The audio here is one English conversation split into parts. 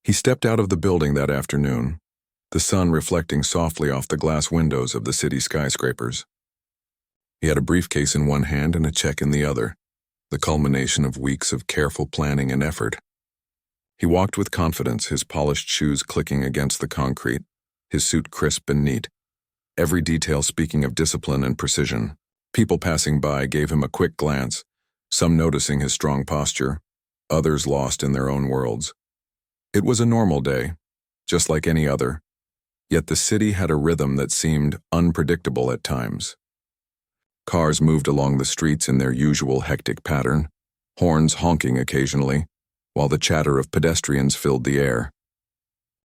He stepped out of the building that afternoon, the sun reflecting softly off the glass windows of the city skyscrapers. He had a briefcase in one hand and a check in the other, the culmination of weeks of careful planning and effort. He walked with confidence, his polished shoes clicking against the concrete, his suit crisp and neat, every detail speaking of discipline and precision. People passing by gave him a quick glance, some noticing his strong posture, others lost in their own worlds. It was a normal day, just like any other, yet the city had a rhythm that seemed unpredictable at times. Cars moved along the streets in their usual hectic pattern, horns honking occasionally, while the chatter of pedestrians filled the air.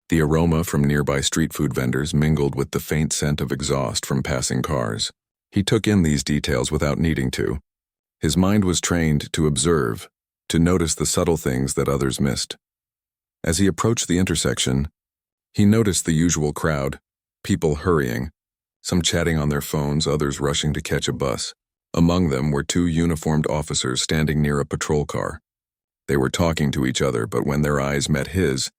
The aroma from nearby street food vendors mingled with the faint scent of exhaust from passing cars. He took in these details without needing to. His mind was trained to observe, to notice the subtle things that others missed. As he approached the intersection, he noticed the usual crowd, people hurrying, some chatting on their phones, others rushing to catch a bus. Among them were two uniformed officers standing near a patrol car. They were talking to each other, but when their eyes met his,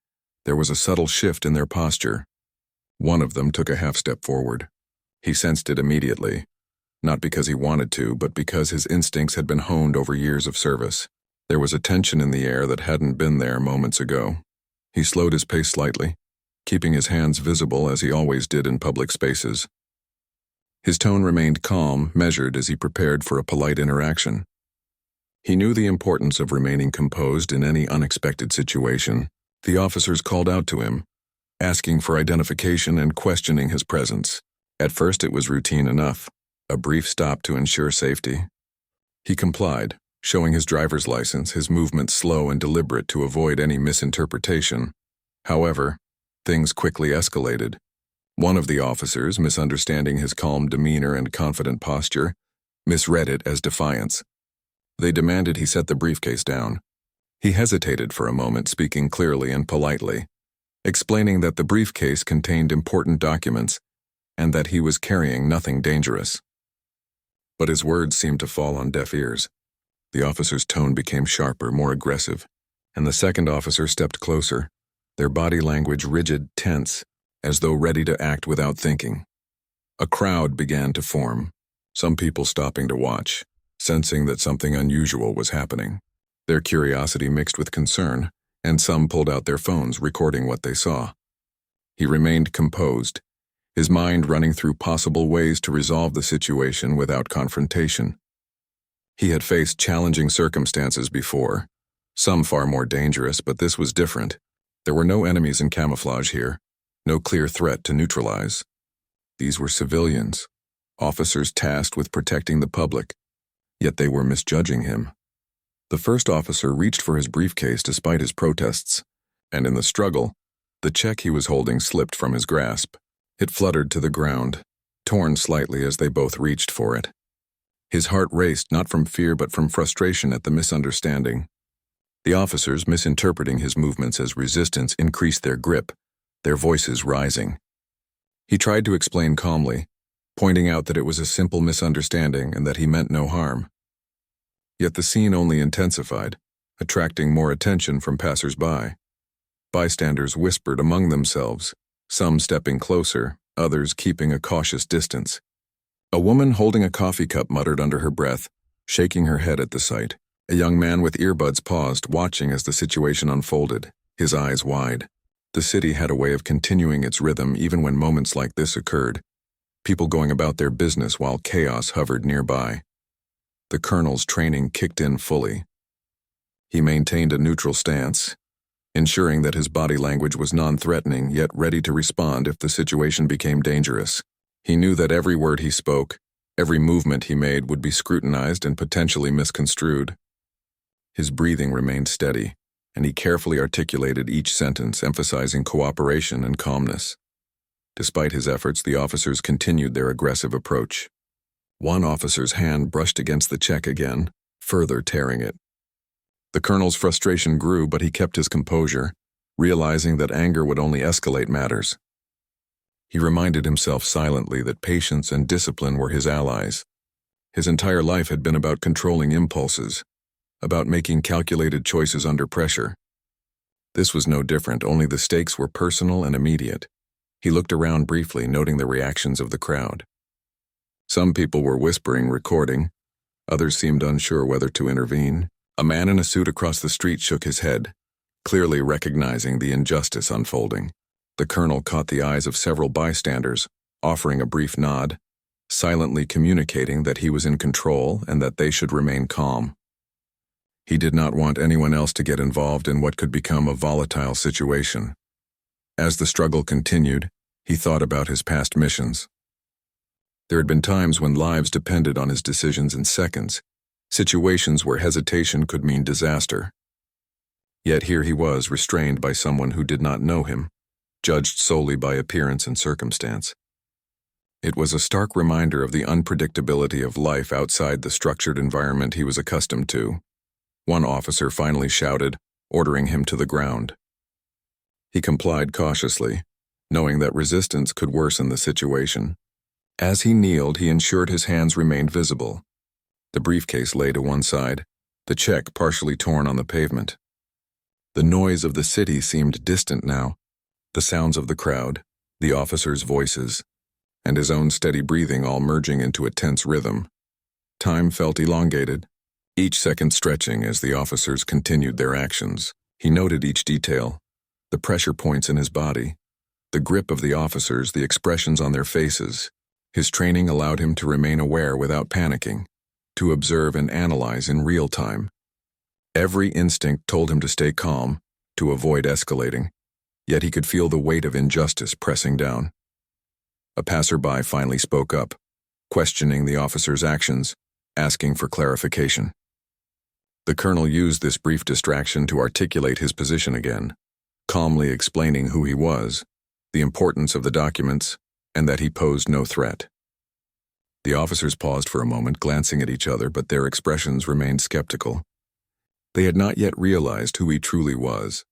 there was a subtle shift in their posture. One of them took a half-step forward. He sensed it immediately, not because he wanted to, but because his instincts had been honed over years of service. There was a tension in the air that hadn't been there moments ago. He slowed his pace slightly, keeping his hands visible as he always did in public spaces. His tone remained calm, measured as he prepared for a polite interaction. He knew the importance of remaining composed in any unexpected situation. The officers called out to him, asking for identification and questioning his presence. At first it was routine enough, a brief stop to ensure safety. He complied, showing his driver's license, his movements slow and deliberate to avoid any misinterpretation. However, things quickly escalated. One of the officers, misunderstanding his calm demeanor and confident posture, misread it as defiance. They demanded he set the briefcase down. He hesitated for a moment, speaking clearly and politely, explaining that the briefcase contained important documents and that he was carrying nothing dangerous. But his words seemed to fall on deaf ears. The officer's tone became sharper, more aggressive, and the second officer stepped closer, their body language rigid, tense, as though ready to act without thinking. A crowd began to form, some people stopping to watch, sensing that something unusual was happening. Their curiosity mixed with concern, and some pulled out their phones, recording what they saw. He remained composed, his mind running through possible ways to resolve the situation without confrontation. He had faced challenging circumstances before, some far more dangerous, but this was different. There were no enemies in camouflage here, no clear threat to neutralize. These were civilians, officers tasked with protecting the public, yet they were misjudging him. The first officer reached for his briefcase despite his protests, and in the struggle, the check he was holding slipped from his grasp. It fluttered to the ground, torn slightly as they both reached for it. His heart raced, not from fear but from frustration at the misunderstanding. The officers, misinterpreting his movements as resistance, increased their grip, their voices rising. He tried to explain calmly, pointing out that it was a simple misunderstanding and that he meant no harm. Yet the scene only intensified, attracting more attention from passers-by. Bystanders whispered among themselves, some stepping closer, others keeping a cautious distance. A woman holding a coffee cup muttered under her breath, shaking her head at the sight. A young man with earbuds paused, watching as the situation unfolded, his eyes wide. The city had a way of continuing its rhythm even when moments like this occurred, people going about their business while chaos hovered nearby. The colonel's training kicked in fully. He maintained a neutral stance, ensuring that his body language was non-threatening yet ready to respond if the situation became dangerous. He knew that every word he spoke, every movement he made would be scrutinized and potentially misconstrued. His breathing remained steady, and he carefully articulated each sentence, emphasizing cooperation and calmness. Despite his efforts, the officers continued their aggressive approach. One officer's hand brushed against the check again, further tearing it. The colonel's frustration grew, but he kept his composure, realizing that anger would only escalate matters. He reminded himself silently that patience and discipline were his allies. His entire life had been about controlling impulses, about making calculated choices under pressure. This was no different, only the stakes were personal and immediate. He looked around briefly, noting the reactions of the crowd. Some people were whispering, recording. Others seemed unsure whether to intervene. A man in a suit across the street shook his head, clearly recognizing the injustice unfolding. The colonel caught the eyes of several bystanders, offering a brief nod, silently communicating that he was in control and that they should remain calm. He did not want anyone else to get involved in what could become a volatile situation. As the struggle continued, he thought about his past missions. There had been times when lives depended on his decisions in seconds, situations where hesitation could mean disaster. Yet here he was, restrained by someone who did not know him, judged solely by appearance and circumstance. It was a stark reminder of the unpredictability of life outside the structured environment he was accustomed to. One officer finally shouted, ordering him to the ground. He complied cautiously, knowing that resistance could worsen the situation. As he kneeled, he ensured his hands remained visible. The briefcase lay to one side, the check partially torn on the pavement. The noise of the city seemed distant now, the sounds of the crowd, the officers' voices, and his own steady breathing all merging into a tense rhythm. Time felt elongated, each second stretching as the officers continued their actions. He noted each detail, the pressure points in his body, the grip of the officers, the expressions on their faces. His training allowed him to remain aware without panicking, to observe and analyze in real time. Every instinct told him to stay calm, to avoid escalating, yet he could feel the weight of injustice pressing down. A passerby finally spoke up, questioning the officer's actions, asking for clarification. The colonel used this brief distraction to articulate his position again, calmly explaining who he was, the importance of the documents, and that he posed no threat. The officers paused for a moment, glancing at each other, but their expressions remained skeptical. They had not yet realized who he truly was.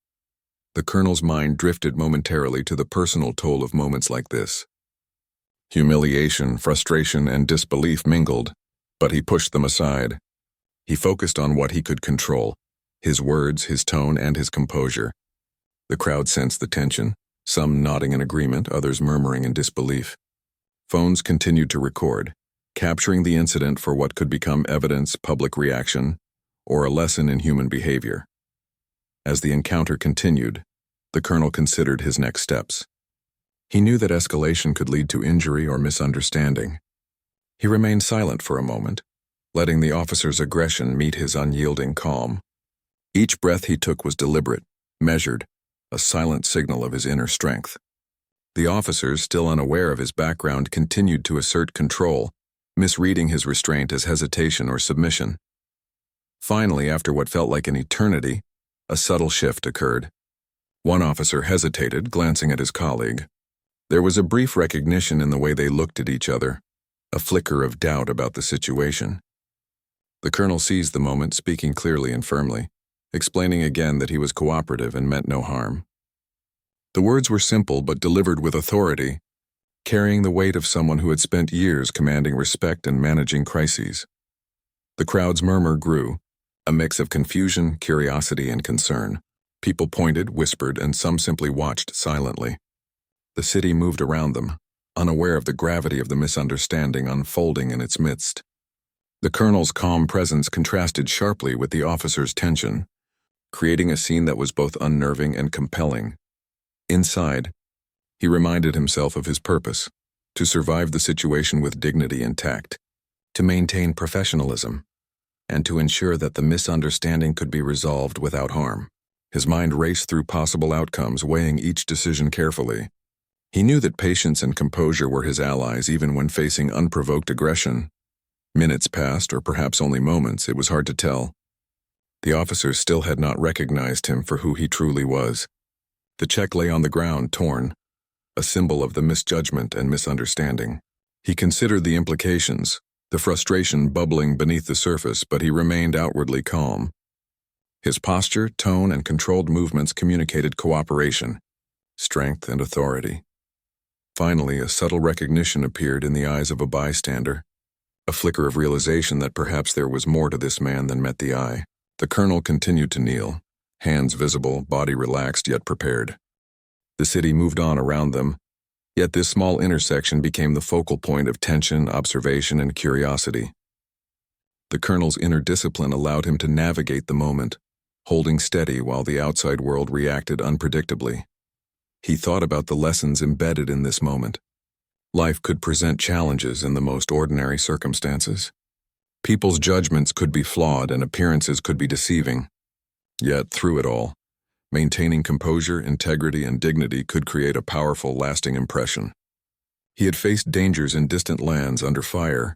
The colonel's mind drifted momentarily to the personal toll of moments like this. Humiliation, frustration, and disbelief mingled, but he pushed them aside. He focused on what he could control, his words, his tone, and his composure. The crowd sensed the tension, some nodding in agreement, others murmuring in disbelief. Phones continued to record, capturing the incident for what could become evidence, public reaction, or a lesson in human behavior. As the encounter continued, the colonel considered his next steps. He knew that escalation could lead to injury or misunderstanding. He remained silent for a moment, letting the officer's aggression meet his unyielding calm. Each breath he took was deliberate, measured, a silent signal of his inner strength. The officers, still unaware of his background, continued to assert control, misreading his restraint as hesitation or submission. Finally, after what felt like an eternity, a subtle shift occurred. One officer hesitated, glancing at his colleague. There was a brief recognition in the way they looked at each other, a flicker of doubt about the situation. The colonel seized the moment, speaking clearly and firmly, explaining again that he was cooperative and meant no harm. The words were simple but delivered with authority, carrying the weight of someone who had spent years commanding respect and managing crises. The crowd's murmur grew, a mix of confusion, curiosity, and concern. People pointed, whispered, and some simply watched silently. The city moved around them, unaware of the gravity of the misunderstanding unfolding in its midst. The colonel's calm presence contrasted sharply with the officer's tension, creating a scene that was both unnerving and compelling. Inside, he reminded himself of his purpose, to survive the situation with dignity and tact, to maintain professionalism, and to ensure that the misunderstanding could be resolved without harm. His mind raced through possible outcomes, weighing each decision carefully. He knew that patience and composure were his allies even when facing unprovoked aggression. Minutes passed, or perhaps only moments, it was hard to tell. The officers still had not recognized him for who he truly was. The check lay on the ground, torn, a symbol of the misjudgment and misunderstanding. He considered the implications, the frustration bubbling beneath the surface, but he remained outwardly calm. His posture, tone, and controlled movements communicated cooperation, strength, and authority. Finally, a subtle recognition appeared in the eyes of a bystander, a flicker of realization that perhaps there was more to this man than met the eye. The colonel continued to kneel, hands visible, body relaxed yet prepared. The city moved on around them, yet this small intersection became the focal point of tension, observation, and curiosity. The colonel's inner discipline allowed him to navigate the moment, holding steady while the outside world reacted unpredictably. He thought about the lessons embedded in this moment. Life could present challenges in the most ordinary circumstances. People's judgments could be flawed and appearances could be deceiving. Yet, through it all, maintaining composure, integrity, and dignity could create a powerful, lasting impression. He had faced dangers in distant lands under fire,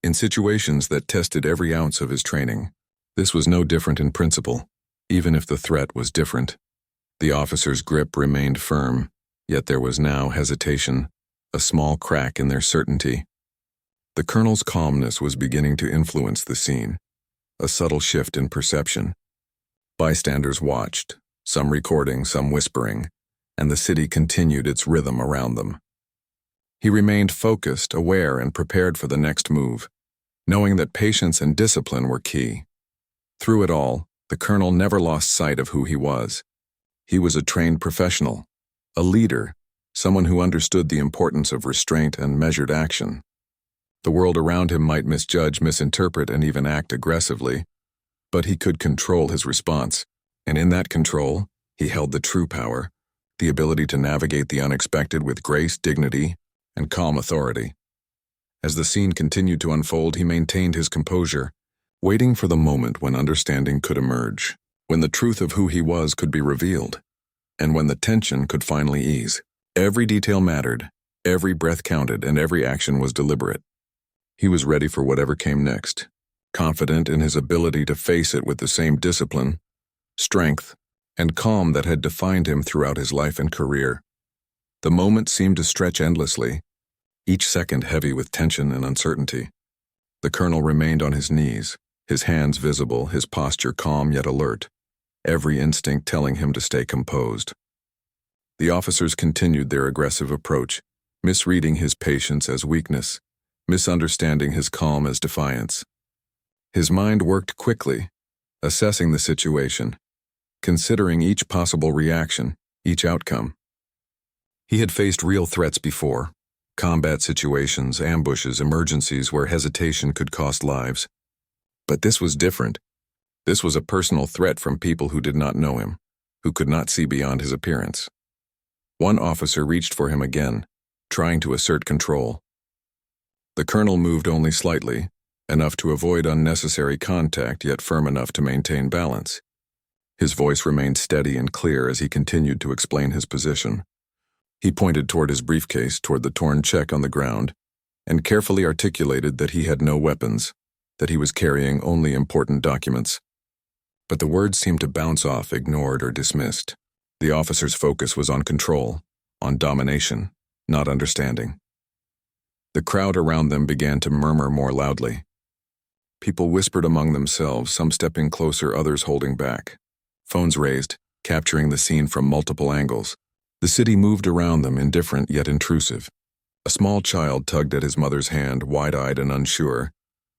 in situations that tested every ounce of his training. This was no different in principle, even if the threat was different. The officer's grip remained firm, yet there was now hesitation, a small crack in their certainty. The colonel's calmness was beginning to influence the scene, a subtle shift in perception. Bystanders watched, some recording, some whispering, and the city continued its rhythm around them. He remained focused, aware, and prepared for the next move, knowing that patience and discipline were key. Through it all, the colonel never lost sight of who he was. He was a trained professional, a leader, someone who understood the importance of restraint and measured action. The world around him might misjudge, misinterpret, and even act aggressively, but he could control his response, and in that control, he held the true power, the ability to navigate the unexpected with grace, dignity, and calm authority. As the scene continued to unfold, he maintained his composure, waiting for the moment when understanding could emerge, when the truth of who he was could be revealed, and when the tension could finally ease. Every detail mattered, every breath counted, and every action was deliberate. He was ready for whatever came next, confident in his ability to face it with the same discipline, strength, and calm that had defined him throughout his life and career. The moment seemed to stretch endlessly, each second heavy with tension and uncertainty. The colonel remained on his knees, his hands visible, his posture calm yet alert, every instinct telling him to stay composed. The officers continued their aggressive approach, misreading his patience as weakness, misunderstanding his calm as defiance. His mind worked quickly, assessing the situation, considering each possible reaction, each outcome. He had faced real threats before, combat situations, ambushes, emergencies where hesitation could cost lives. But this was different. This was a personal threat from people who did not know him, who could not see beyond his appearance. One officer reached for him again, trying to assert control. The colonel moved only slightly, enough to avoid unnecessary contact yet firm enough to maintain balance. His voice remained steady and clear as he continued to explain his position. He pointed toward his briefcase, toward the torn check on the ground, and carefully articulated that he had no weapons, that he was carrying only important documents. But the words seemed to bounce off, ignored or dismissed. The officer's focus was on control, on domination, not understanding. The crowd around them began to murmur more loudly. People whispered among themselves, some stepping closer, others holding back. Phones raised, capturing the scene from multiple angles. The city moved around them, indifferent yet intrusive. A small child tugged at his mother's hand, wide-eyed and unsure,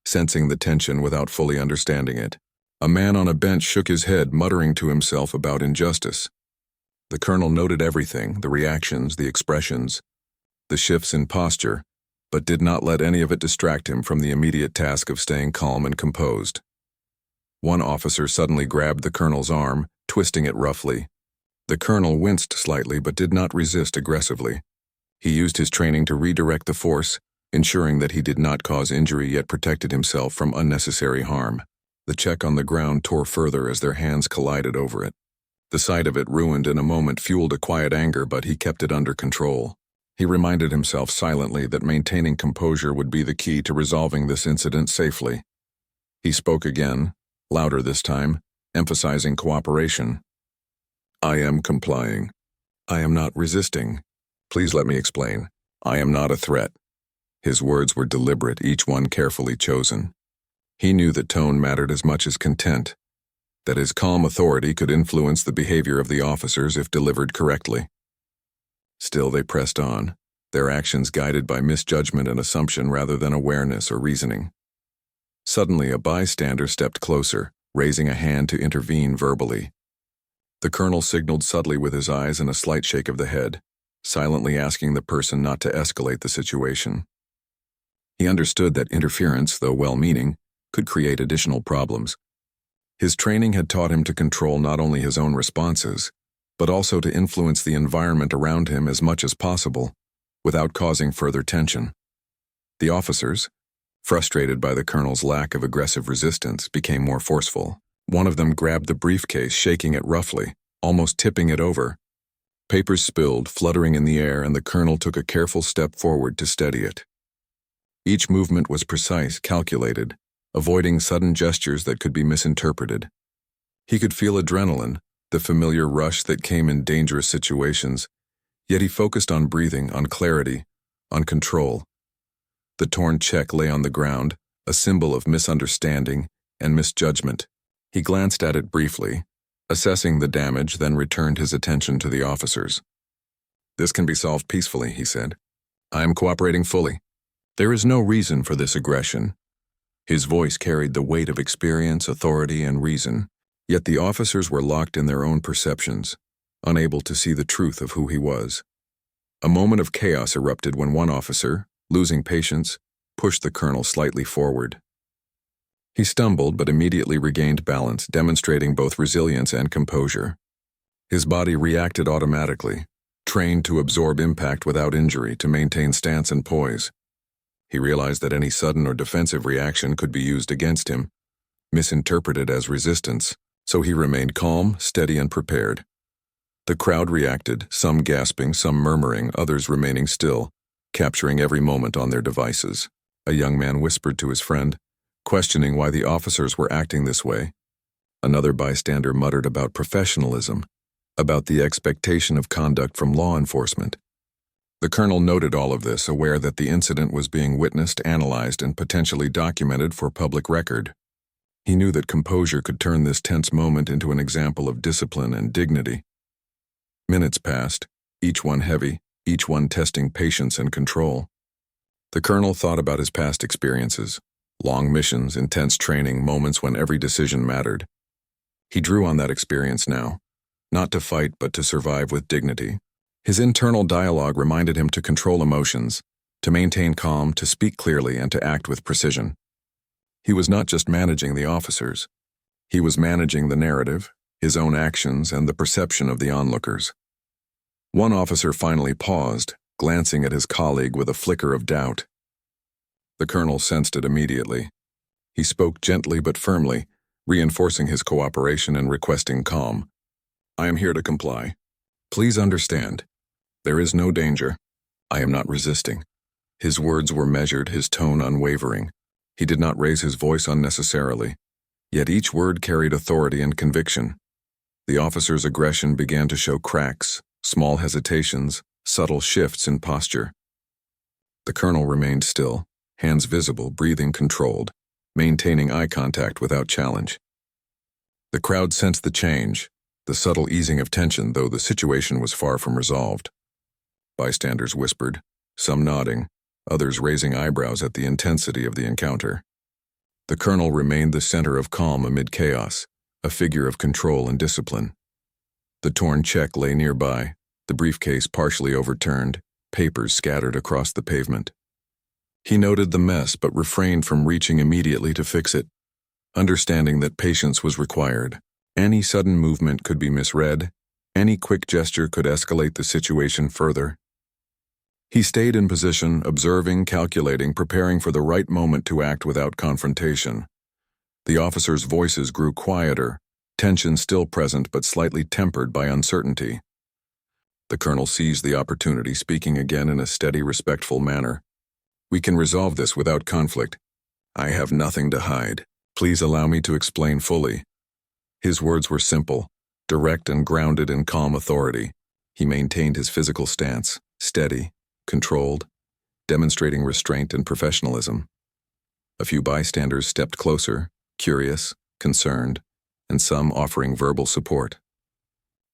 sensing the tension without fully understanding it. A man on a bench shook his head, muttering to himself about injustice. The colonel noted everything, the reactions, the expressions, the shifts in posture, but did not let any of it distract him from the immediate task of staying calm and composed. One officer suddenly grabbed the colonel's arm, twisting it roughly. The colonel winced slightly but did not resist aggressively. He used his training to redirect the force, ensuring that he did not cause injury yet protected himself from unnecessary harm. The check on the ground tore further as their hands collided over it. The sight of it, ruined in a moment, fueled a quiet anger, but he kept it under control. He reminded himself silently that maintaining composure would be the key to resolving this incident safely. He spoke again, louder this time, emphasizing cooperation. "I am complying. I am not resisting. Please let me explain. I am not a threat." His words were deliberate, each one carefully chosen. He knew that tone mattered as much as content, that his calm authority could influence the behavior of the officers if delivered correctly. Still, they pressed on, their actions guided by misjudgment and assumption rather than awareness or reasoning. Suddenly, a bystander stepped closer, raising a hand to intervene verbally. The colonel signaled subtly with his eyes and a slight shake of the head, silently asking the person not to escalate the situation. He understood that interference, though well-meaning, could create additional problems. His training had taught him to control not only his own responses, but also to influence the environment around him as much as possible, without causing further tension. The officers, frustrated by the colonel's lack of aggressive resistance, became more forceful. One of them grabbed the briefcase, shaking it roughly, almost tipping it over. Papers spilled, fluttering in the air, and the colonel took a careful step forward to steady it. Each movement was precise, calculated, avoiding sudden gestures that could be misinterpreted. He could feel adrenaline, the familiar rush that came in dangerous situations, yet he focused on breathing, on clarity, on control. The torn check lay on the ground, a symbol of misunderstanding and misjudgment. He glanced at it briefly, assessing the damage, then returned his attention to the officers. "This can be solved peacefully," he said. "I am cooperating fully. There is no reason for this aggression." His voice carried the weight of experience, authority, and reason, yet the officers were locked in their own perceptions, unable to see the truth of who he was. A moment of chaos erupted when one officer, losing patience, pushed the colonel slightly forward. He stumbled but immediately regained balance, demonstrating both resilience and composure. His body reacted automatically, trained to absorb impact without injury, to maintain stance and poise. He realized that any sudden or defensive reaction could be used against him, misinterpreted as resistance, so he remained calm, steady, and prepared. The crowd reacted, some gasping, some murmuring, others remaining still, capturing every moment on their devices. A young man whispered to his friend, questioning why the officers were acting this way. Another bystander muttered about professionalism, about the expectation of conduct from law enforcement. The colonel noted all of this, aware that the incident was being witnessed, analyzed, and potentially documented for public record. He knew that composure could turn this tense moment into an example of discipline and dignity. Minutes passed, each one heavy, each one testing patience and control. The colonel thought about his past experiences, long missions, intense training, moments when every decision mattered. He drew on that experience now, not to fight but to survive with dignity. His internal dialogue reminded him to control emotions, to maintain calm, to speak clearly, and to act with precision. He was not just managing the officers. He was managing the narrative, his own actions, and the perception of the onlookers. One officer finally paused, glancing at his colleague with a flicker of doubt. The colonel sensed it immediately. He spoke gently but firmly, reinforcing his cooperation and requesting calm. "I am here to comply. Please understand. There is no danger. I am not resisting." His words were measured, his tone unwavering. He did not raise his voice unnecessarily, yet each word carried authority and conviction. The officer's aggression began to show cracks, small hesitations, subtle shifts in posture. The colonel remained still, hands visible, breathing controlled, maintaining eye contact without challenge. The crowd sensed the change, the subtle easing of tension, though the situation was far from resolved. Bystanders whispered, some nodding, others raising eyebrows at the intensity of the encounter. The colonel remained the center of calm amid chaos, a figure of control and discipline. The torn check lay nearby, the briefcase partially overturned, papers scattered across the pavement. He noted the mess but refrained from reaching immediately to fix it, understanding that patience was required. Any sudden movement could be misread, any quick gesture could escalate the situation further. He stayed in position, observing, calculating, preparing for the right moment to act without confrontation. The officers' voices grew quieter, tension still present but slightly tempered by uncertainty. The colonel seized the opportunity, speaking again in a steady, respectful manner. "We can resolve this without conflict. I have nothing to hide. Please allow me to explain fully." His words were simple, direct and grounded in calm authority. He maintained his physical stance, steady, controlled, demonstrating restraint and professionalism. A few bystanders stepped closer, curious, concerned, and some offering verbal support.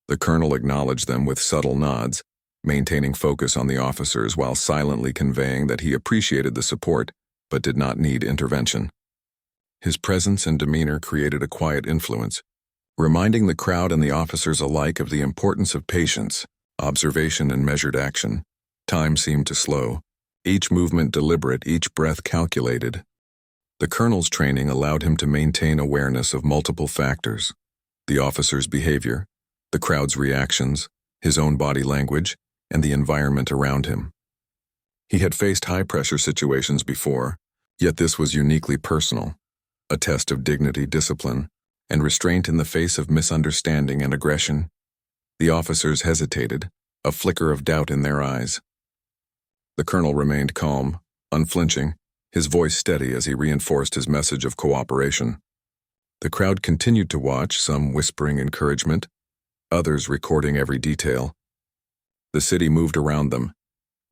The colonel acknowledged them with subtle nods, maintaining focus on the officers while silently conveying that he appreciated the support but did not need intervention. His presence and demeanor created a quiet influence, reminding the crowd and the officers alike of the importance of patience, observation, and measured action. Time seemed to slow, each movement deliberate, each breath calculated. The colonel's training allowed him to maintain awareness of multiple factors: the officer's behavior, the crowd's reactions, his own body language, and the environment around him. He had faced high-pressure situations before, yet this was uniquely personal, a test of dignity, discipline, and restraint in the face of misunderstanding and aggression. The officers hesitated, a flicker of doubt in their eyes. The colonel remained calm, unflinching, his voice steady as he reinforced his message of cooperation. The crowd continued to watch, some whispering encouragement, others recording every detail. The city moved around them,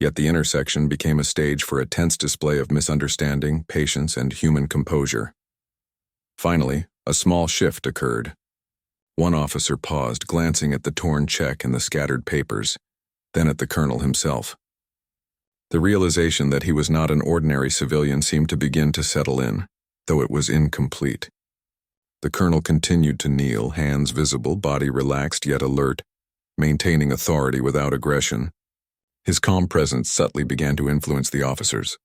yet the intersection became a stage for a tense display of misunderstanding, patience, and human composure. Finally, a small shift occurred. One officer paused, glancing at the torn check and the scattered papers, then at the colonel himself. The realization that he was not an ordinary civilian seemed to begin to settle in, though it was incomplete. The colonel continued to kneel, hands visible, body relaxed yet alert, maintaining authority without aggression. His calm presence subtly began to influence the officers,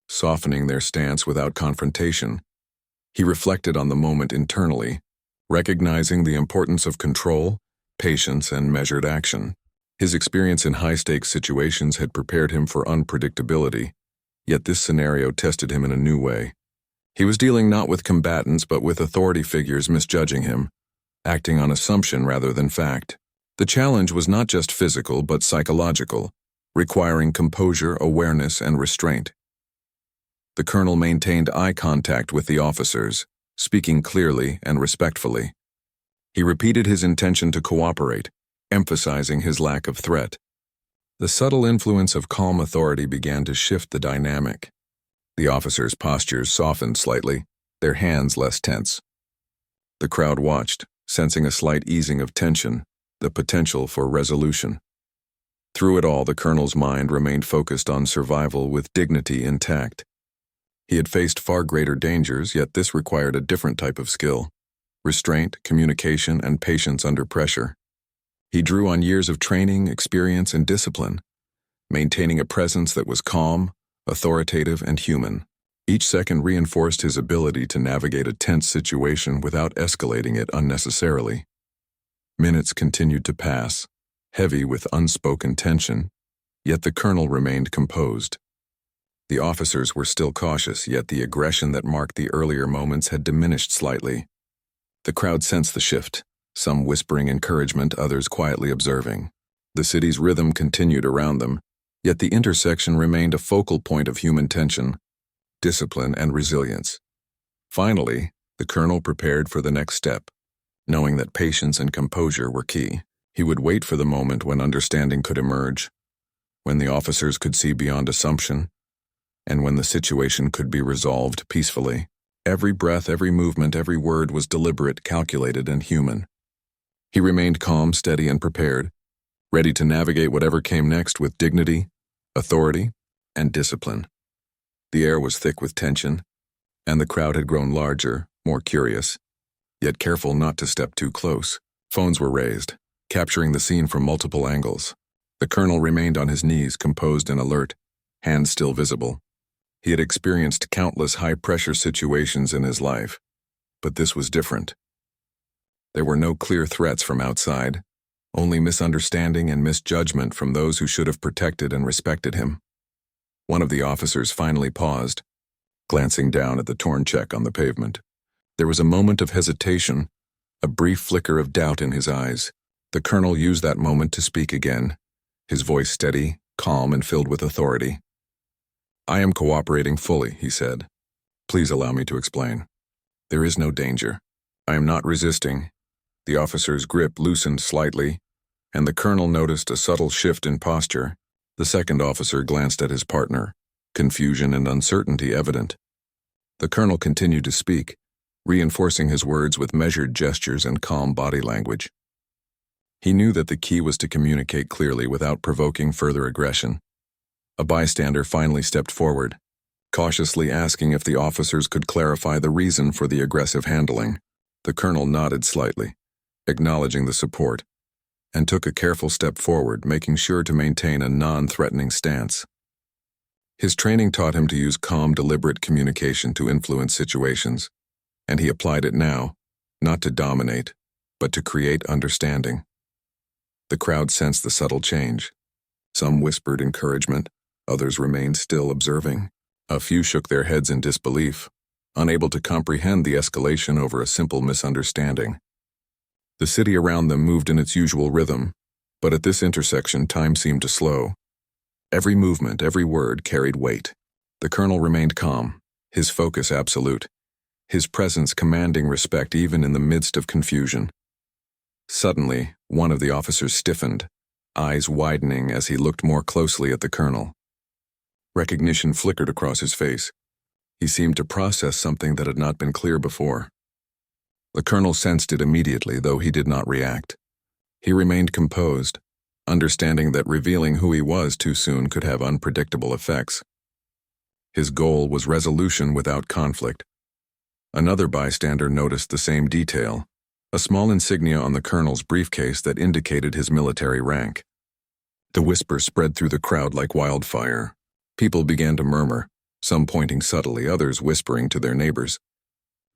softening their stance without confrontation. He reflected on the moment internally, recognizing the importance of control, patience, and measured action. His experience in high-stakes situations had prepared him for unpredictability, yet this scenario tested him in a new way. He was dealing not with combatants but with authority figures misjudging him, acting on assumption rather than fact. The challenge was not just physical but psychological, requiring composure, awareness, and restraint. The colonel maintained eye contact with the officers, speaking clearly and respectfully. He repeated his intention to cooperate, emphasizing his lack of threat. The subtle influence of calm authority began to shift the dynamic. The officers' postures softened slightly, their hands less tense. The crowd watched, sensing a slight easing of tension, the potential for resolution. Through it all, the colonel's mind remained focused on survival with dignity intact. He had faced far greater dangers, yet this required a different type of skill: restraint, communication, and patience under pressure. He drew on years of training, experience, and discipline, maintaining a presence that was calm, authoritative, and human. Each second reinforced his ability to navigate a tense situation without escalating it unnecessarily. Minutes continued to pass, heavy with unspoken tension, yet the colonel remained composed. The officers were still cautious, yet the aggression that marked the earlier moments had diminished slightly. The crowd sensed the shift, some whispering encouragement, others quietly observing. The city's rhythm continued around them, yet the intersection remained a focal point of human tension, discipline, and resilience. Finally, the colonel prepared for the next step, knowing that patience and composure were key. He would wait for the moment when understanding could emerge, when the officers could see beyond assumption, and when the situation could be resolved peacefully. Every breath, every movement, every word was deliberate, calculated, and human. He remained calm, steady, and prepared, ready to navigate whatever came next with dignity, authority, and discipline. The air was thick with tension, and the crowd had grown larger, more curious, yet careful not to step too close. Phones were raised, capturing the scene from multiple angles. The colonel remained on his knees, composed and alert, hands still visible. He had experienced countless high-pressure situations in his life, but this was different. There were no clear threats from outside, only misunderstanding and misjudgment from those who should have protected and respected him. One of the officers finally paused, glancing down at the torn check on the pavement. There was a moment of hesitation, a brief flicker of doubt in his eyes. The colonel used that moment to speak again, his voice steady, calm, and filled with authority. "I am cooperating fully," he said. "Please allow me to explain. There is no danger. I am not resisting." The officer's grip loosened slightly, and the colonel noticed a subtle shift in posture. The second officer glanced at his partner, confusion and uncertainty evident. The colonel continued to speak, reinforcing his words with measured gestures and calm body language. He knew that the key was to communicate clearly without provoking further aggression. A bystander finally stepped forward, cautiously asking if the officers could clarify the reason for the aggressive handling. The colonel nodded slightly, acknowledging the support, and took a careful step forward, making sure to maintain a non-threatening stance. His training taught him to use calm, deliberate communication to influence situations, and he applied it now, not to dominate, but to create understanding. The crowd sensed the subtle change. Some whispered encouragement, others remained still observing. A few shook their heads in disbelief, unable to comprehend the escalation over a simple misunderstanding. The city around them moved in its usual rhythm, but at this intersection time seemed to slow. Every movement, every word carried weight. The colonel remained calm, his focus absolute, his presence commanding respect even in the midst of confusion. Suddenly, one of the officers stiffened, eyes widening as he looked more closely at the colonel. Recognition flickered across his face. He seemed to process something that had not been clear before. The colonel sensed it immediately, though he did not react. He remained composed, understanding that revealing who he was too soon could have unpredictable effects. His goal was resolution without conflict. Another bystander noticed the same detail, a small insignia on the colonel's briefcase that indicated his military rank. The whisper spread through the crowd like wildfire. People began to murmur, some pointing subtly, others whispering to their neighbors.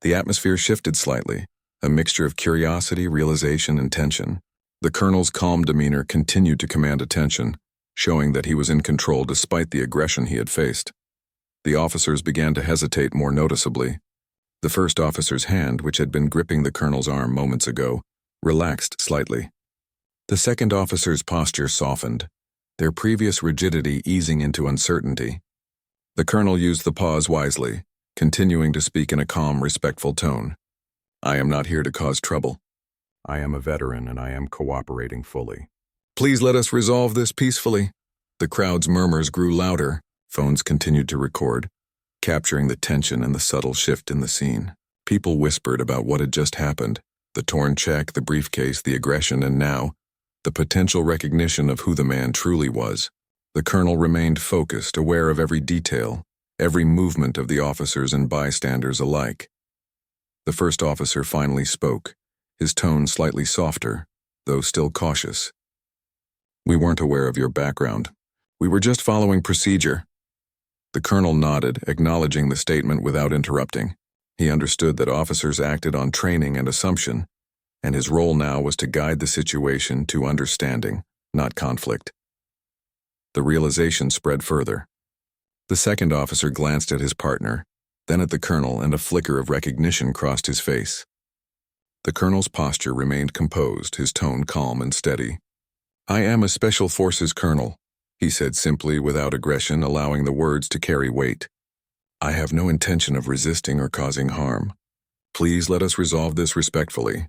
The atmosphere shifted slightly, a mixture of curiosity, realization, and tension. The colonel's calm demeanor continued to command attention, showing that he was in control despite the aggression he had faced. The officers began to hesitate more noticeably. The first officer's hand, which had been gripping the colonel's arm moments ago, relaxed slightly. The second officer's posture softened, their previous rigidity easing into uncertainty. The colonel used the pause wisely, continuing to speak in a calm, respectful tone. "I am not here to cause trouble. I am a veteran and I am cooperating fully. Please let us resolve this peacefully." The crowd's murmurs grew louder. Phones continued to record, capturing the tension and the subtle shift in the scene. People whispered about what had just happened, the torn check, the briefcase, the aggression, and now, the potential recognition of who the man truly was. The colonel remained focused, aware of every detail, every movement of the officers and bystanders alike. The first officer finally spoke, his tone slightly softer, though still cautious. "We weren't aware of your background. We were just following procedure." The colonel nodded, acknowledging the statement without interrupting. He understood that officers acted on training and assumption, and his role now was to guide the situation to understanding, not conflict. The realization spread further. The second officer glanced at his partner, then at the colonel, and a flicker of recognition crossed his face. The colonel's posture remained composed, his tone calm and steady. "I am a Special Forces colonel," he said simply, without aggression, allowing the words to carry weight. "I have no intention of resisting or causing harm. Please let us resolve this respectfully."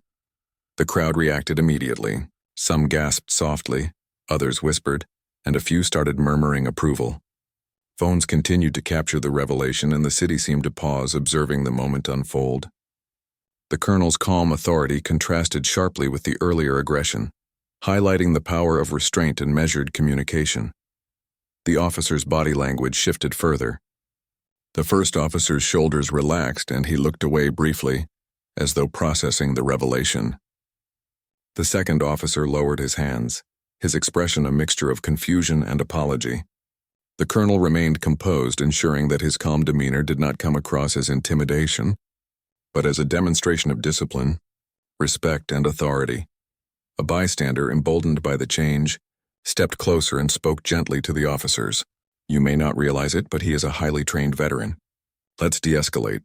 The crowd reacted immediately. Some gasped softly, others whispered, and a few started murmuring approval. Phones continued to capture the revelation, and the city seemed to pause, observing the moment unfold. The colonel's calm authority contrasted sharply with the earlier aggression, highlighting the power of restraint and measured communication. The officer's body language shifted further. The first officer's shoulders relaxed, and he looked away briefly, as though processing the revelation. The second officer lowered his hands, his expression a mixture of confusion and apology. The colonel remained composed, ensuring that his calm demeanor did not come across as intimidation, but as a demonstration of discipline, respect, and authority. A bystander, emboldened by the change, stepped closer and spoke gently to the officers. "You may not realize it, but he is a highly trained veteran. Let's de-escalate."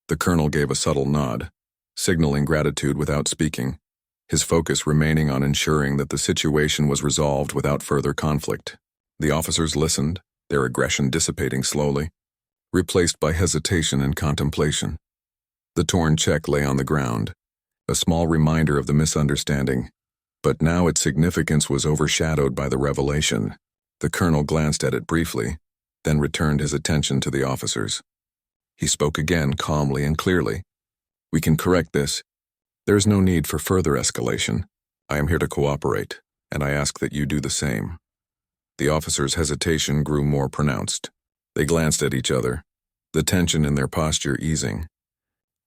The colonel gave a subtle nod, signaling gratitude without speaking, his focus remaining on ensuring that the situation was resolved without further conflict. The officers listened, their aggression dissipating slowly, replaced by hesitation and contemplation. The torn check lay on the ground, a small reminder of the misunderstanding, but now its significance was overshadowed by the revelation. The colonel glanced at it briefly, then returned his attention to the officers. He spoke again, calmly and clearly. "We can correct this. There is no need for further escalation. I am here to cooperate, and I ask that you do the same." The officers' hesitation grew more pronounced. They glanced at each other, the tension in their posture easing.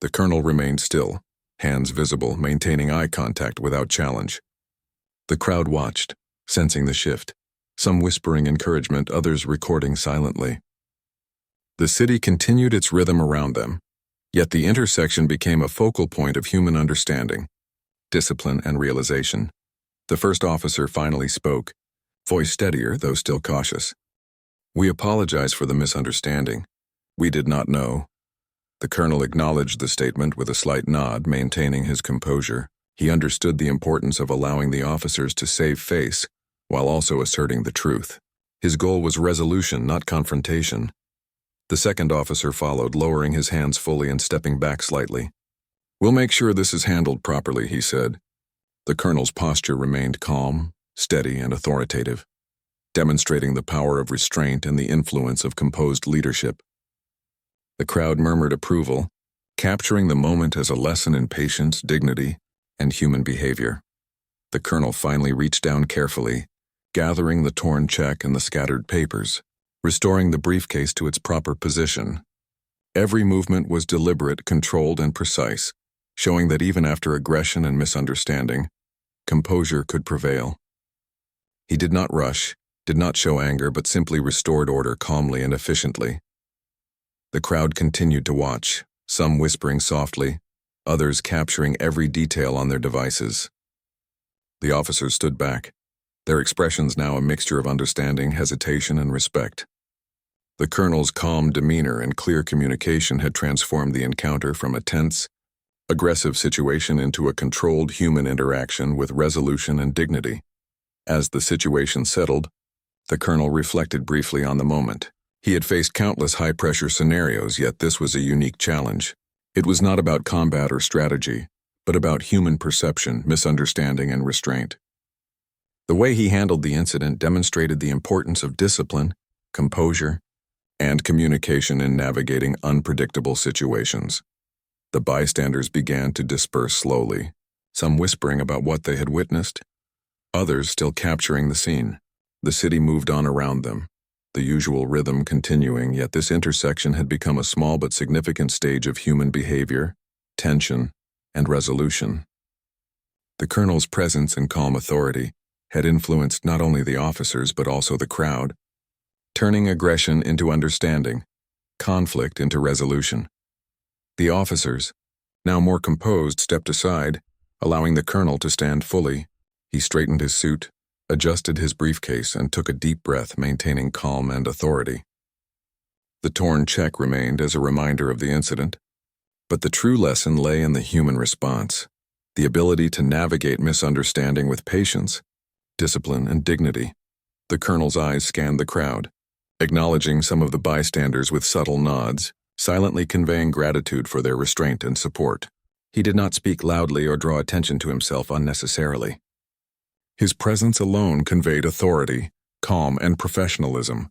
The colonel remained still, hands visible, maintaining eye contact without challenge. The crowd watched, sensing the shift, some whispering encouragement, others recording silently. The city continued its rhythm around them, yet the intersection became a focal point of human understanding, discipline, and realization. The first officer finally spoke, voice steadier though still cautious. "We apologize for the misunderstanding. We did not know." The colonel acknowledged the statement with a slight nod, maintaining his composure. He understood the importance of allowing the officers to save face, while also asserting the truth. His goal was resolution, not confrontation. The second officer followed, lowering his hands fully and stepping back slightly. "We'll make sure this is handled properly," he said. The colonel's posture remained calm, steady, and authoritative, demonstrating the power of restraint and the influence of composed leadership. The crowd murmured approval, capturing the moment as a lesson in patience, dignity, and human behavior. The colonel finally reached down carefully, gathering the torn check and the scattered papers, restoring the briefcase to its proper position. Every movement was deliberate, controlled, and precise, showing that even after aggression and misunderstanding, composure could prevail. He did not rush, did not show anger, but simply restored order calmly and efficiently. The crowd continued to watch, some whispering softly, others capturing every detail on their devices. The officers stood back, their expressions now a mixture of understanding, hesitation, and respect. The colonel's calm demeanor and clear communication had transformed the encounter from a tense, aggressive situation into a controlled human interaction with resolution and dignity. As the situation settled, the colonel reflected briefly on the moment. He had faced countless high-pressure scenarios, yet this was a unique challenge. It was not about combat or strategy, but about human perception, misunderstanding, and restraint. The way he handled the incident demonstrated the importance of discipline, composure, and communication in navigating unpredictable situations. The bystanders began to disperse slowly, some whispering about what they had witnessed, others still capturing the scene. The city moved on around them, the usual rhythm continuing, yet this intersection had become a small but significant stage of human behavior, tension, and resolution. The colonel's presence and calm authority had influenced not only the officers but also the crowd, turning aggression into understanding, conflict into resolution. The officers, now more composed, stepped aside, allowing the colonel to stand fully. He straightened his suit, adjusted his briefcase, and took a deep breath, maintaining calm and authority. The torn check remained as a reminder of the incident, but the true lesson lay in the human response, the ability to navigate misunderstanding with patience, discipline, and dignity. The colonel's eyes scanned the crowd, acknowledging some of the bystanders with subtle nods, silently conveying gratitude for their restraint and support. He did not speak loudly or draw attention to himself unnecessarily. His presence alone conveyed authority, calm, and professionalism.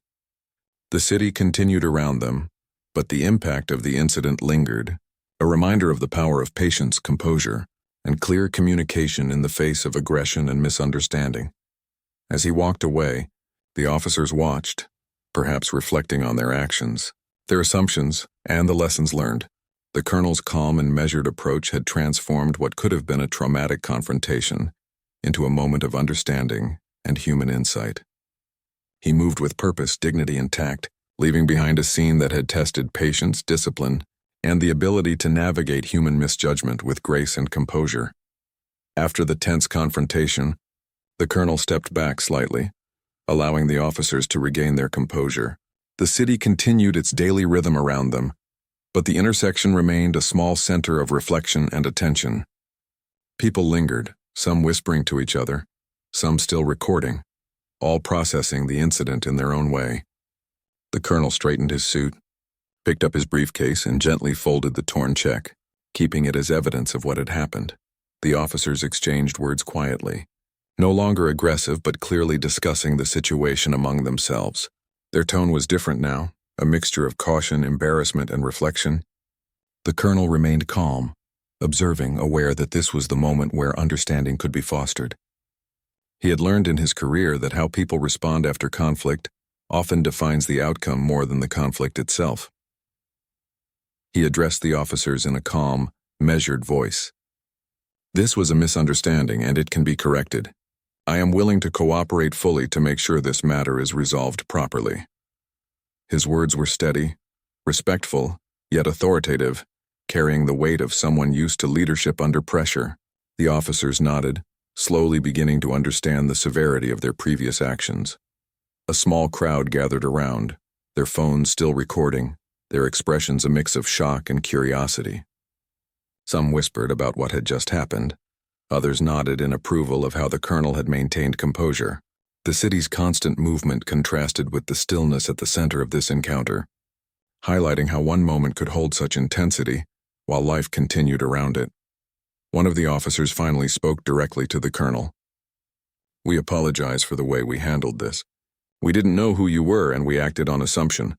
The city continued around them, but the impact of the incident lingered, a reminder of the power of patience, composure, and clear communication in the face of aggression and misunderstanding. As he walked away, the officers watched, perhaps reflecting on their actions, their assumptions, and the lessons learned. The colonel's calm and measured approach had transformed what could have been a traumatic confrontation into a moment of understanding and human insight. He moved with purpose, dignity, and tact, leaving behind a scene that had tested patience, discipline, and the ability to navigate human misjudgment with grace and composure. After the tense confrontation, the colonel stepped back slightly, allowing the officers to regain their composure. The city continued its daily rhythm around them, but the intersection remained a small center of reflection and attention. People lingered, some whispering to each other, some still recording, all processing the incident in their own way. The colonel straightened his suit, picked up his briefcase, and gently folded the torn check, keeping it as evidence of what had happened. The officers exchanged words quietly, no longer aggressive but clearly discussing the situation among themselves. Their tone was different now, a mixture of caution, embarrassment, and reflection. The colonel remained calm, observing, aware that this was the moment where understanding could be fostered. He had learned in his career that how people respond after conflict often defines the outcome more than the conflict itself. He addressed the officers in a calm, measured voice, This was a misunderstanding and it can be corrected. I am willing to cooperate fully to make sure this matter is resolved properly." His words were steady, respectful, yet authoritative, carrying the weight of someone used to leadership under pressure. The officers nodded, slowly beginning to understand the severity of their previous actions. A small crowd gathered around, their phones still recording, their expressions a mix of shock and curiosity. Some whispered about what had just happened. Others nodded in approval of how the colonel had maintained composure. The city's constant movement contrasted with the stillness at the center of this encounter, highlighting how one moment could hold such intensity while life continued around it. One of the officers finally spoke directly to the colonel. "We apologize for the way we handled this. We didn't know who you were and we acted on assumption."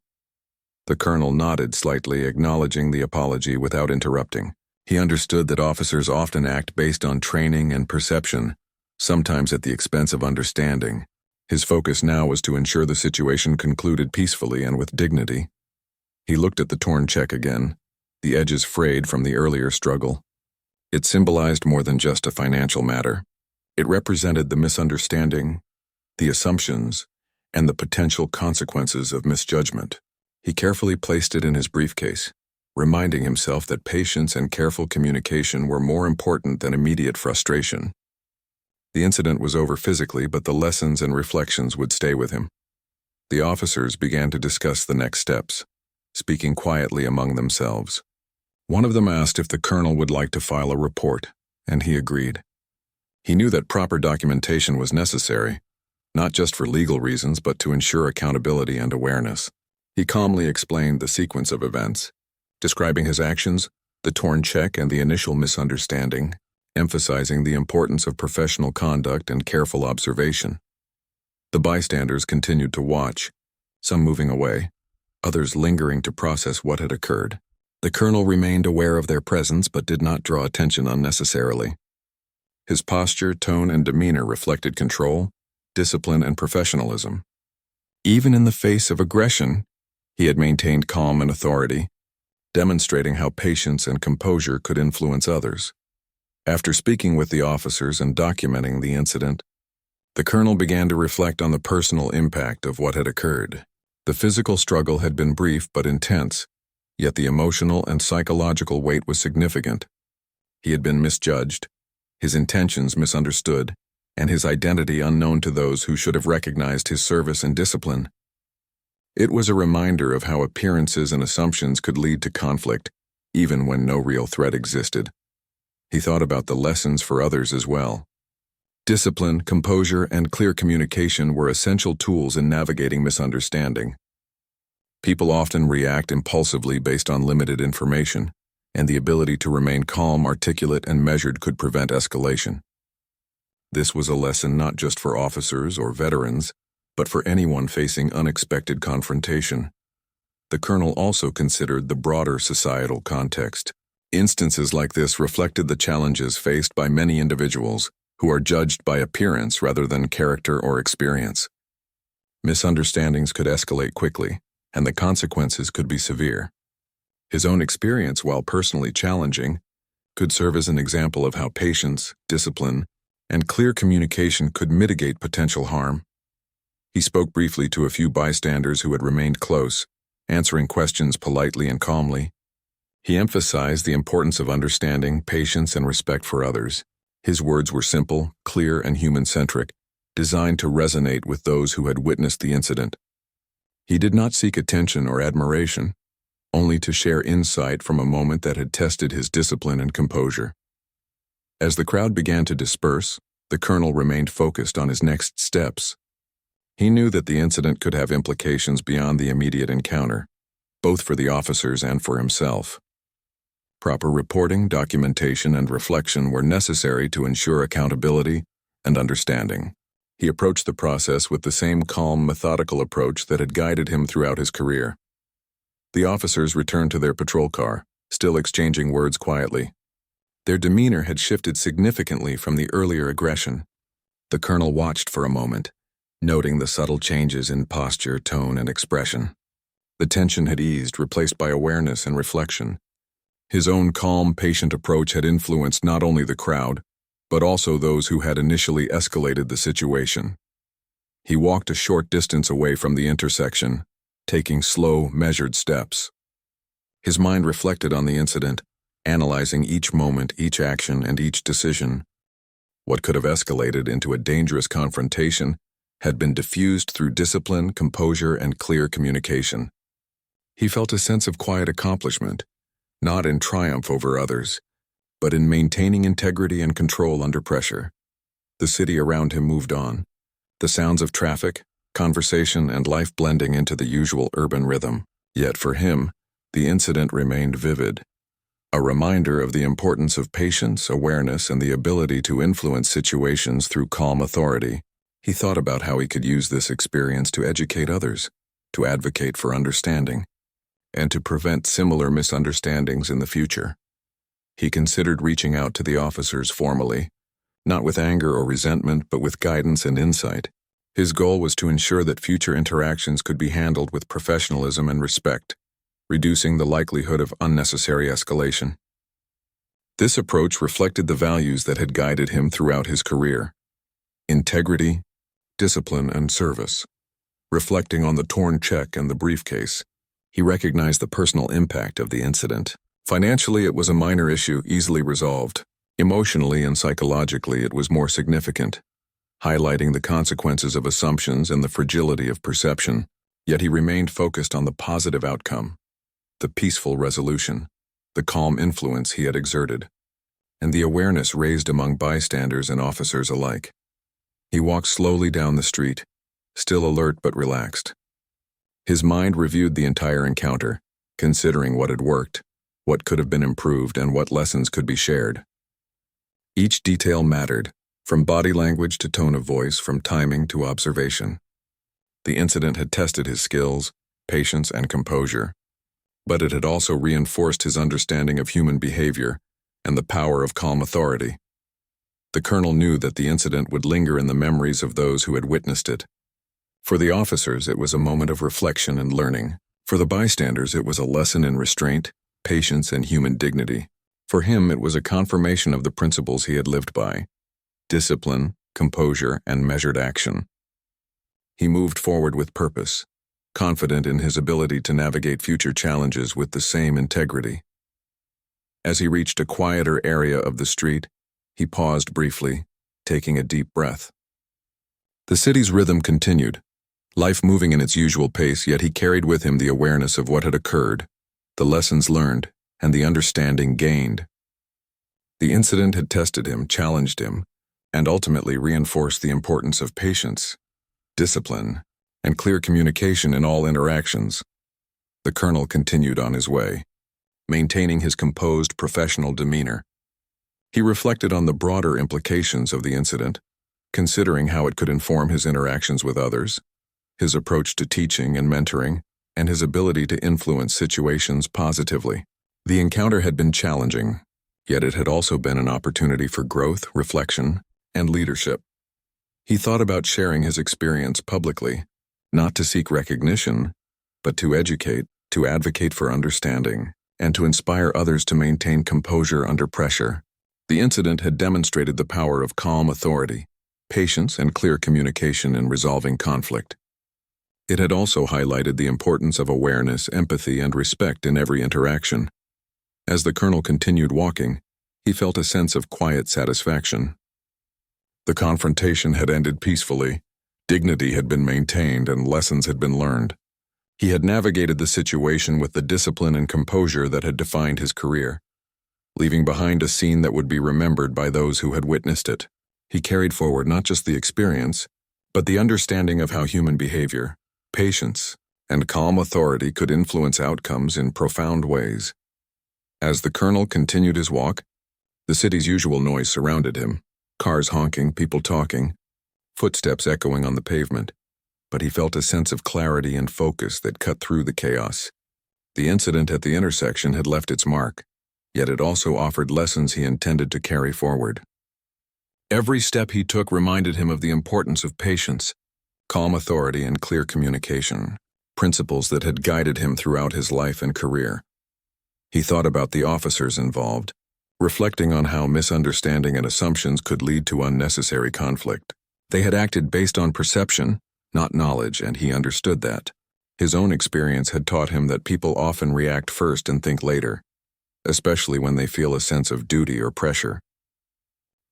The colonel nodded slightly, acknowledging the apology without interrupting. He understood that officers often act based on training and perception, sometimes at the expense of understanding. His focus now was to ensure the situation concluded peacefully and with dignity. He looked at the torn check again, the edges frayed from the earlier struggle. It symbolized more than just a financial matter. It represented the misunderstanding, the assumptions, and the potential consequences of misjudgment. He carefully placed it in his briefcase, reminding himself that patience and careful communication were more important than immediate frustration. The incident was over physically, but the lessons and reflections would stay with him. The officers began to discuss the next steps, speaking quietly among themselves. One of them asked if the colonel would like to file a report, and he agreed. He knew that proper documentation was necessary, not just for legal reasons, but to ensure accountability and awareness. He calmly explained the sequence of events, describing his actions, the torn check, and the initial misunderstanding, emphasizing the importance of professional conduct and careful observation. The bystanders continued to watch, some moving away, others lingering to process what had occurred. The colonel remained aware of their presence but did not draw attention unnecessarily. His posture, tone, and demeanor reflected control, discipline, and professionalism. Even in the face of aggression, he had maintained calm and authority, demonstrating how patience and composure could influence others. After speaking with the officers and documenting the incident, the colonel began to reflect on the personal impact of what had occurred. The physical struggle had been brief but intense, yet the emotional and psychological weight was significant. He had been misjudged, his intentions misunderstood, and his identity unknown to those who should have recognized his service and discipline. It was a reminder of how appearances and assumptions could lead to conflict, even when no real threat existed. He thought about the lessons for others as well. Discipline, composure, and clear communication were essential tools in navigating misunderstanding. People often react impulsively based on limited information, and the ability to remain calm, articulate, and measured could prevent escalation. This was a lesson not just for officers or veterans, but for anyone facing unexpected confrontation. The colonel also considered the broader societal context. Instances like this reflected the challenges faced by many individuals who are judged by appearance rather than character or experience. Misunderstandings could escalate quickly, and the consequences could be severe. His own experience, while personally challenging, could serve as an example of how patience, discipline, and clear communication could mitigate potential harm. He spoke briefly to a few bystanders who had remained close, answering questions politely and calmly. He emphasized the importance of understanding, patience, and respect for others. His words were simple, clear, and human-centric, designed to resonate with those who had witnessed the incident. He did not seek attention or admiration, only to share insight from a moment that had tested his discipline and composure. As the crowd began to disperse, the colonel remained focused on his next steps. He knew that the incident could have implications beyond the immediate encounter, both for the officers and for himself. Proper reporting, documentation, and reflection were necessary to ensure accountability and understanding. He approached the process with the same calm, methodical approach that had guided him throughout his career. The officers returned to their patrol car, still exchanging words quietly. Their demeanor had shifted significantly from the earlier aggression. The colonel watched for a moment, noting the subtle changes in posture, tone, and expression. The tension had eased, replaced by awareness and reflection. His own calm, patient approach had influenced not only the crowd, but also those who had initially escalated the situation. He walked a short distance away from the intersection, taking slow, measured steps. His mind reflected on the incident, analyzing each moment, each action, and each decision. What could have escalated into a dangerous confrontation had been diffused through discipline, composure, and clear communication. He felt a sense of quiet accomplishment, not in triumph over others, but in maintaining integrity and control under pressure. The city around him moved on, the sounds of traffic, conversation, and life blending into the usual urban rhythm. Yet for him, the incident remained vivid, a reminder of the importance of patience, awareness, and the ability to influence situations through calm authority. He thought about how he could use this experience to educate others, to advocate for understanding, and to prevent similar misunderstandings in the future. He considered reaching out to the officers formally, not with anger or resentment, but with guidance and insight. His goal was to ensure that future interactions could be handled with professionalism and respect, reducing the likelihood of unnecessary escalation. This approach reflected the values that had guided him throughout his career: integrity, discipline, and service. Reflecting on the torn check and the briefcase, he recognized the personal impact of the incident. Financially, it was a minor issue, easily resolved. Emotionally and psychologically, it was more significant, highlighting the consequences of assumptions and the fragility of perception. Yet he remained focused on the positive outcome, the peaceful resolution, the calm influence he had exerted, and the awareness raised among bystanders and officers alike. He walked slowly down the street, still alert but relaxed. His mind reviewed the entire encounter, considering what had worked, what could have been improved, and what lessons could be shared. Each detail mattered, from body language to tone of voice, from timing to observation. The incident had tested his skills, patience, and composure, but it had also reinforced his understanding of human behavior and the power of calm authority. The colonel knew that the incident would linger in the memories of those who had witnessed it. For the officers, it was a moment of reflection and learning. For the bystanders, it was a lesson in restraint, patience, and human dignity. For him, it was a confirmation of the principles he had lived by: discipline, composure, and measured action. He moved forward with purpose, confident in his ability to navigate future challenges with the same integrity. As he reached a quieter area of the street, he paused briefly, taking a deep breath. The city's rhythm continued, life moving in its usual pace, yet he carried with him the awareness of what had occurred, the lessons learned, and the understanding gained. The incident had tested him, challenged him, and ultimately reinforced the importance of patience, discipline, and clear communication in all interactions. The colonel continued on his way, maintaining his composed, professional demeanor. He reflected on the broader implications of the incident, considering how it could inform his interactions with others, his approach to teaching and mentoring, and his ability to influence situations positively. The encounter had been challenging, yet it had also been an opportunity for growth, reflection, and leadership. He thought about sharing his experience publicly, not to seek recognition, but to educate, to advocate for understanding, and to inspire others to maintain composure under pressure. The incident had demonstrated the power of calm authority, patience, and clear communication in resolving conflict. It had also highlighted the importance of awareness, empathy, and respect in every interaction. As the colonel continued walking, he felt a sense of quiet satisfaction. The confrontation had ended peacefully, dignity had been maintained, and lessons had been learned. He had navigated the situation with the discipline and composure that had defined his career, leaving behind a scene that would be remembered by those who had witnessed it. He carried forward not just the experience, but the understanding of how human behavior, patience, and calm authority could influence outcomes in profound ways. As the colonel continued his walk, the city's usual noise surrounded him: cars honking, people talking, footsteps echoing on the pavement. But he felt a sense of clarity and focus that cut through the chaos. The incident at the intersection had left its mark, yet it also offered lessons he intended to carry forward. Every step he took reminded him of the importance of patience, calm authority, and clear communication, principles that had guided him throughout his life and career. He thought about the officers involved, reflecting on how misunderstanding and assumptions could lead to unnecessary conflict. They had acted based on perception, not knowledge, and he understood that. His own experience had taught him that people often react first and think later, especially when they feel a sense of duty or pressure.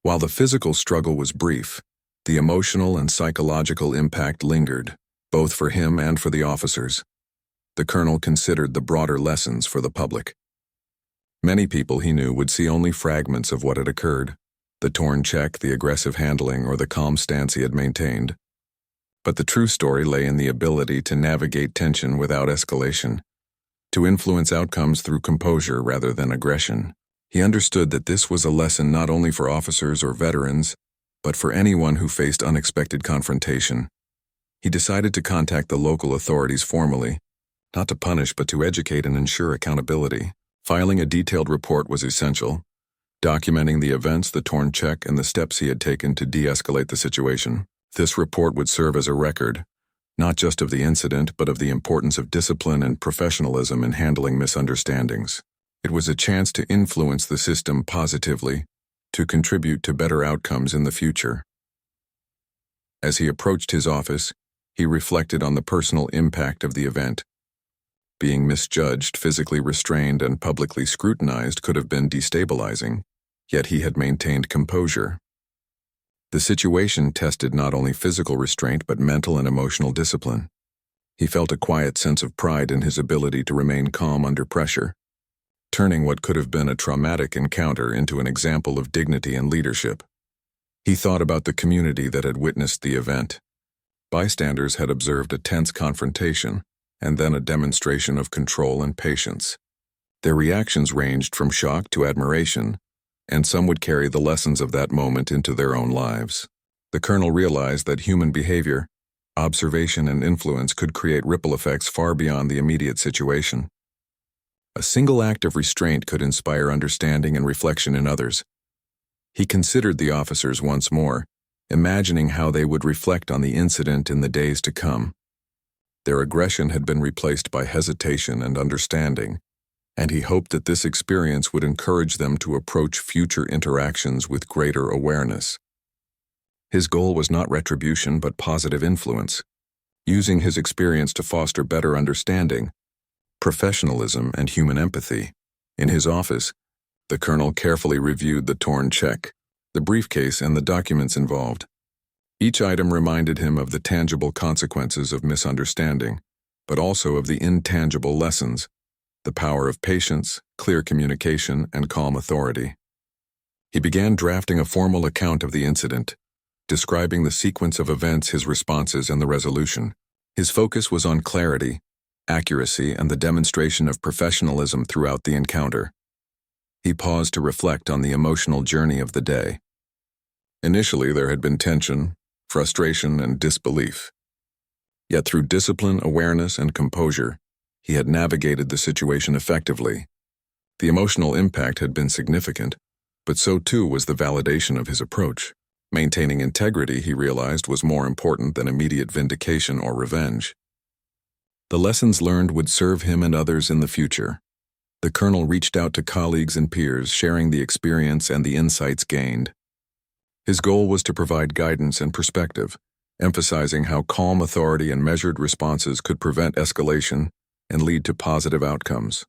While the physical struggle was brief, the emotional and psychological impact lingered, both for him and for the officers. The colonel considered the broader lessons for the public. Many people he knew would see only fragments of what had occurred, the torn check, the aggressive handling, or the calm stance he had maintained. But the true story lay in the ability to navigate tension without escalation, to influence outcomes through composure rather than aggression. He understood that this was a lesson not only for officers or veterans, but for anyone who faced unexpected confrontation. He decided to contact the local authorities formally, not to punish but to educate and ensure accountability. Filing a detailed report was essential, documenting the events, the torn check, and the steps he had taken to de-escalate the situation. This report would serve as a record, not just of the incident, but of the importance of discipline and professionalism in handling misunderstandings. It was a chance to influence the system positively, to contribute to better outcomes in the future. As he approached his office, he reflected on the personal impact of the event. Being misjudged, physically restrained, and publicly scrutinized could have been destabilizing, yet he had maintained composure. The situation tested not only physical restraint but mental and emotional discipline. He felt a quiet sense of pride in his ability to remain calm under pressure, turning what could have been a traumatic encounter into an example of dignity and leadership. He thought about the community that had witnessed the event. Bystanders had observed a tense confrontation, and then a demonstration of control and patience. Their reactions ranged from shock to admiration, and some would carry the lessons of that moment into their own lives. The colonel realized that human behavior, observation, and influence could create ripple effects far beyond the immediate situation. A single act of restraint could inspire understanding and reflection in others. He considered the officers once more, imagining how they would reflect on the incident in the days to come. Their aggression had been replaced by hesitation and understanding, and he hoped that this experience would encourage them to approach future interactions with greater awareness. His goal was not retribution but positive influence, using his experience to foster better understanding, professionalism, and human empathy. In his office, the colonel carefully reviewed the torn check, the briefcase, and the documents involved. Each item reminded him of the tangible consequences of misunderstanding, but also of the intangible lessons, the power of patience, clear communication, and calm authority. He began drafting a formal account of the incident, describing the sequence of events, his responses, and the resolution. His focus was on clarity, accuracy, and the demonstration of professionalism throughout the encounter. He paused to reflect on the emotional journey of the day. Initially, there had been tension, frustration, and disbelief. Yet through discipline, awareness, and composure, he had navigated the situation effectively. The emotional impact had been significant, but so too was the validation of his approach. Maintaining integrity, he realized, was more important than immediate vindication or revenge. The lessons learned would serve him and others in the future. The colonel reached out to colleagues and peers, sharing the experience and the insights gained. His goal was to provide guidance and perspective, emphasizing how calm authority and measured responses could prevent escalation and lead to positive outcomes.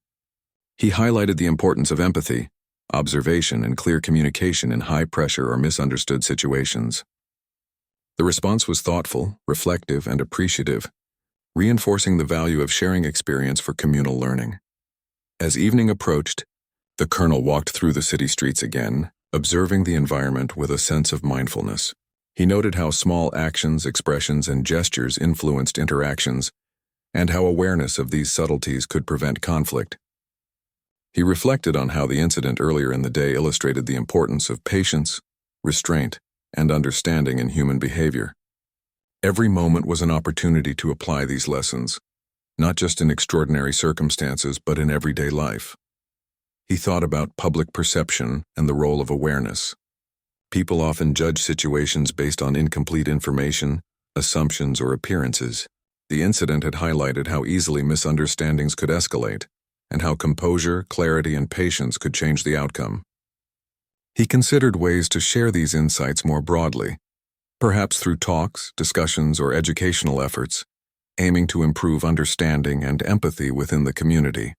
He highlighted the importance of empathy, observation, and clear communication in high-pressure or misunderstood situations. The response was thoughtful, reflective, and appreciative, reinforcing the value of sharing experience for communal learning. As evening approached, the colonel walked through the city streets again, observing the environment with a sense of mindfulness. He noted how small actions, expressions, and gestures influenced interactions, and how awareness of these subtleties could prevent conflict. He reflected on how the incident earlier in the day illustrated the importance of patience, restraint, and understanding in human behavior. Every moment was an opportunity to apply these lessons, not just in extraordinary circumstances, but in everyday life. He thought about public perception and the role of awareness. People often judge situations based on incomplete information, assumptions, or appearances. The incident had highlighted how easily misunderstandings could escalate, and how composure, clarity, and patience could change the outcome. He considered ways to share these insights more broadly, perhaps through talks, discussions, or educational efforts, aiming to improve understanding and empathy within the community.